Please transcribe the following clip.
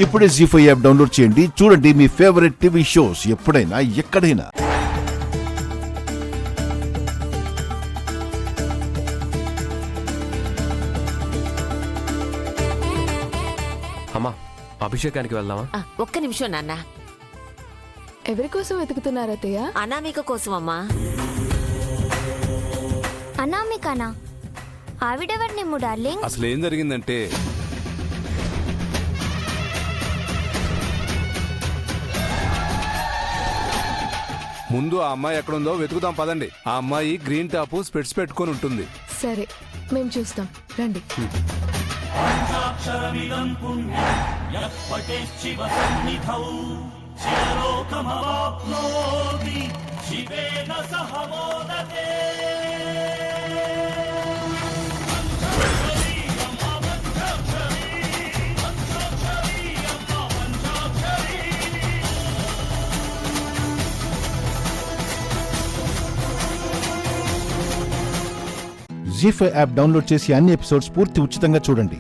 ఇప్పుడే జీ5 app download చేయండి. చూడండి మీ ఫేవరెట్ టీవీ షోస్ ఎప్పుడైనా ఎక్కడైనా. అమ్మా, అభిషేకానికి వెళ్దామా? ఒక్క నిమిషం నాన్న. ఎవరి కోసం వెతుకుతున్నారు అత్తయ్య? అనామిక కోసం అమ్మా. అనామికనా? ఆవిడెవరిని డార్లింగ్? అసలు ఏం జరిగిందంటే ముందు ఆ అమ్మాయి ఎక్కడుందో వెతుకుదాం పదండి. ఆ అమ్మాయి గ్రీన్ టాప్ స్పెట్స్ పెట్టుకొని ఉంటుంది. సరే, మేము చూస్తాం రండి. జీ5 యాప్ డౌన్లోడ్ చేసి అన్ని ఎపిసోడ్స్ పూర్తి ఉచితంగా చూడండి.